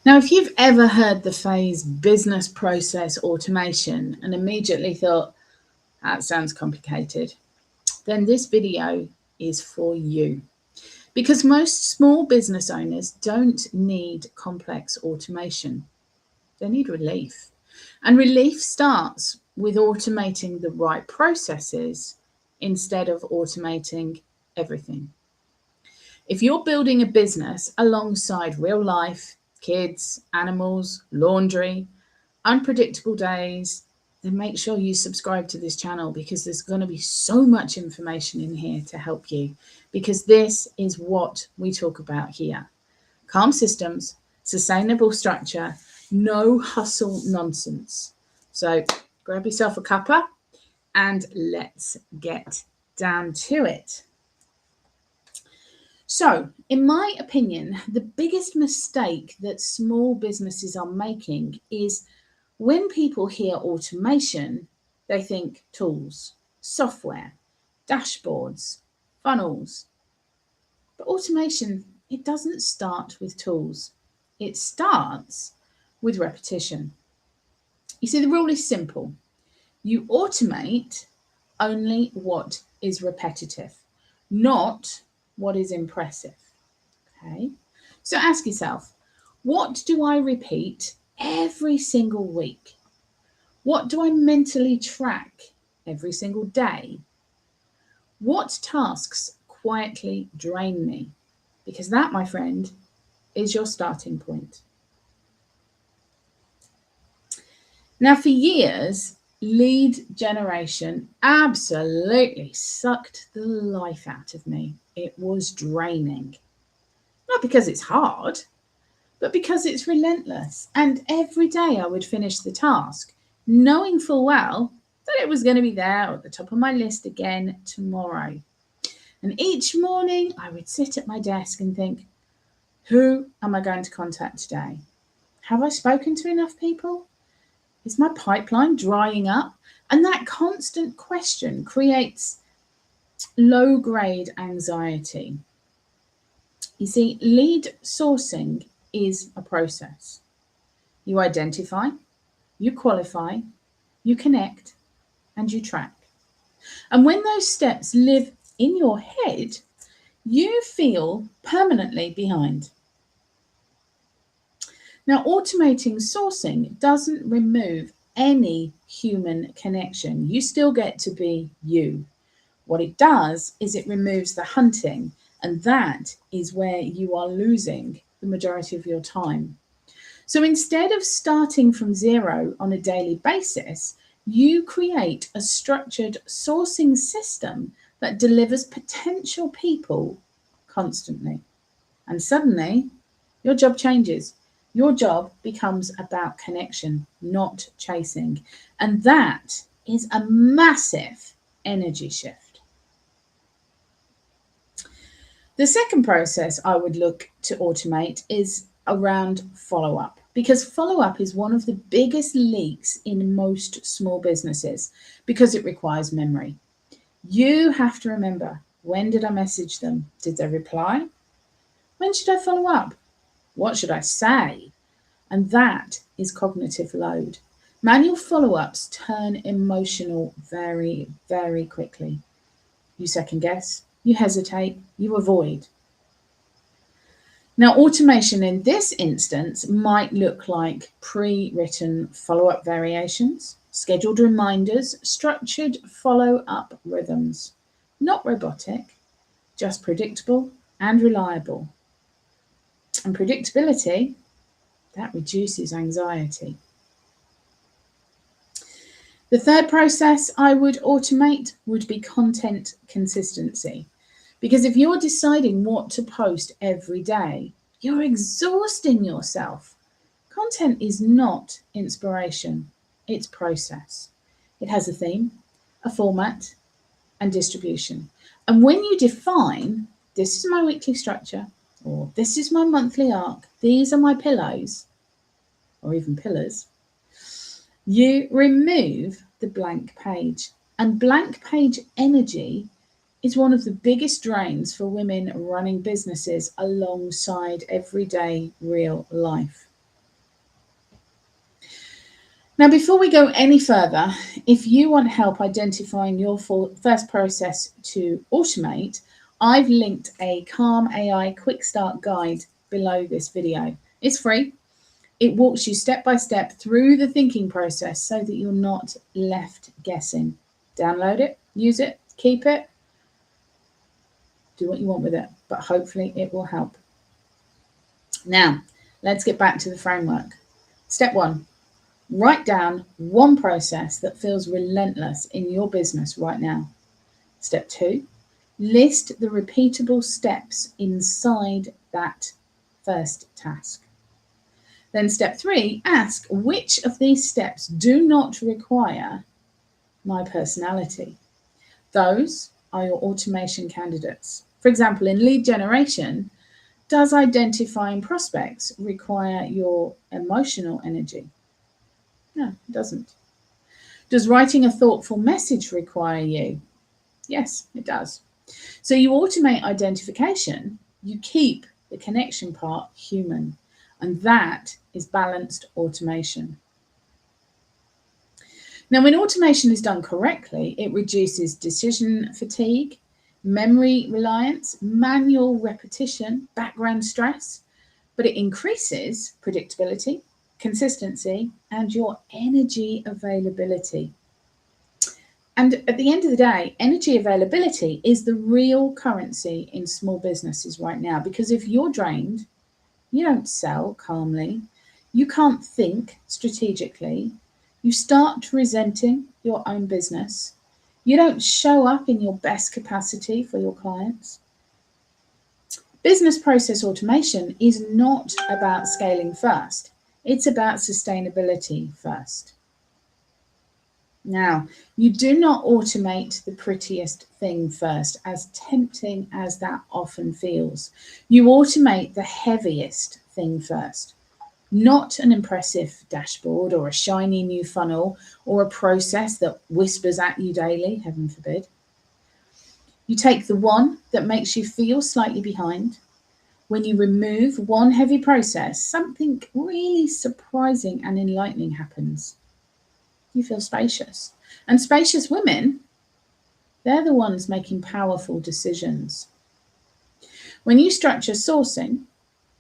Now, if you've ever heard the phrase business process automation and immediately thought, that sounds complicated, then this video is for you. Because most small business owners don't need complex automation. They need relief. And relief starts with automating the right processes instead of automating everything. If you're building a business alongside real life, kids, animals, laundry, unpredictable days, then make sure you subscribe to this channel because there's going to be so much information in here to help you, because this is what we talk about here. Calm systems, sustainable structure, no hustle nonsense. So grab yourself a cuppa and let's get down to it. So, in my opinion, the biggest mistake that small businesses are making is when people hear automation, they think tools, software, dashboards, funnels. But automation, it doesn't start with tools. It starts with repetition. You see, the rule is simple. You automate only what is repetitive, not what is impressive. Okay? So ask yourself, what do I repeat every single week? What do I mentally track every single day? What tasks quietly drain me? Because that, my friend, is your starting point. Now, for years, lead generation absolutely sucked the life out of me. It was draining. Not because it's hard, but because it's relentless. And every day I would finish the task, knowing full well that it was going to be there at the top of my list again tomorrow. And each morning I would sit at my desk and think, who am I going to contact today? Have I spoken to enough people? Is my pipeline drying up? And that constant question creates low-grade anxiety. You see, lead sourcing is a process. You identify, you qualify, you connect, and you track. And when those steps live in your head, you feel permanently behind. Now, automating sourcing doesn't remove any human connection. You still get to be you. What it does is it removes the hunting, and that is where you are losing the majority of your time. So instead of starting from zero on a daily basis, you create a structured sourcing system that delivers potential people constantly. And suddenly, your job changes. Your job becomes about connection, not chasing. And that is a massive energy shift. The second process I would look to automate is around follow-up, because follow-up is one of the biggest leaks in most small businesses because it requires memory. You have to remember, when did I message them? Did they reply? When should I follow up? What should I say? And that is cognitive load. Manual follow-ups turn emotional very, very quickly. You second guess, you hesitate, you avoid. Now, automation in this instance might look like pre-written follow-up variations, scheduled reminders, structured follow-up rhythms. Not robotic, just predictable and reliable. And predictability, that reduces anxiety. The third process I would automate would be content consistency. Because if you're deciding what to post every day, you're exhausting yourself. Content is not inspiration, it's process. It has a theme, a format, and distribution. And when you define, this is my weekly structure, or this is my monthly arc, these are my pillows, or even pillars, you remove the blank page. And blank page energy is one of the biggest drains for women running businesses alongside everyday real life. Now, before we go any further, if you want help identifying your first process to automate, I've linked a Calm AI Quick Start guide below this video. It's free. It walks you step by step through the thinking process so that you're not left guessing. Download it, use it, keep it, do what you want with it, but hopefully it will help. Now, let's get back to the framework. Step 1. Write down one process that feels relentless in your business right now. Step 2. List the repeatable steps inside that first task. Then step 3, ask which of these steps do not require my personality. Those are your automation candidates. For example, in lead generation, does identifying prospects require your emotional energy? No, it doesn't. Does writing a thoughtful message require you? Yes, it does. So you automate identification, you keep the connection part human, and that is balanced automation. Now, when automation is done correctly, it reduces decision fatigue, memory reliance, manual repetition, background stress, but it increases predictability, consistency, and your energy availability. And at the end of the day, energy availability is the real currency in small businesses right now, because if you're drained, you don't sell calmly, you can't think strategically, you start resenting your own business, you don't show up in your best capacity for your clients. Business process automation is not about scaling first, it's about sustainability first. Now, you do not automate the prettiest thing first, as tempting as that often feels. You automate the heaviest thing first, not an impressive dashboard or a shiny new funnel or a process that whispers at you daily, heaven forbid. You take the one that makes you feel slightly behind. When you remove one heavy process, something really surprising and enlightening happens. You feel spacious. And spacious women, they're the ones making powerful decisions. When you structure sourcing,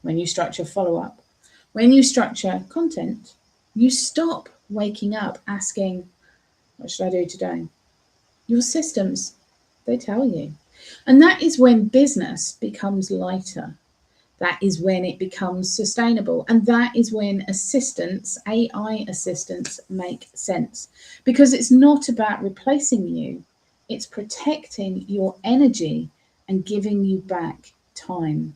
when you structure follow-up, when you structure content, you stop waking up asking, what should I do today? Your systems, they tell you. And that is when business becomes lighter. That is when it becomes sustainable. And that is when assistants, AI assistants, make sense. Because it's not about replacing you, it's protecting your energy and giving you back time.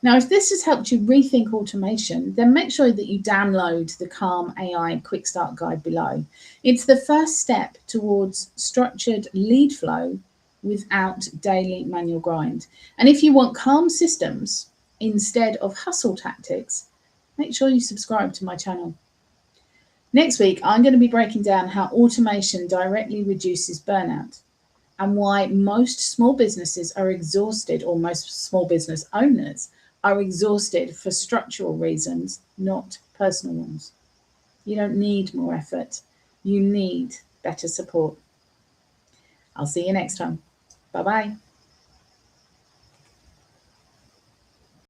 Now, if this has helped you rethink automation, then make sure that you download the Calm AI Quick Start Guide below. It's the first step towards structured lead flow without daily manual grind. And if you want calm systems instead of hustle tactics, make sure you subscribe to my channel. Next week, I'm going to be breaking down how automation directly reduces burnout and why most small businesses are exhausted, or most small business owners are exhausted for structural reasons, not personal ones. You don't need more effort. You need better support. I'll see you next time. Bye-bye.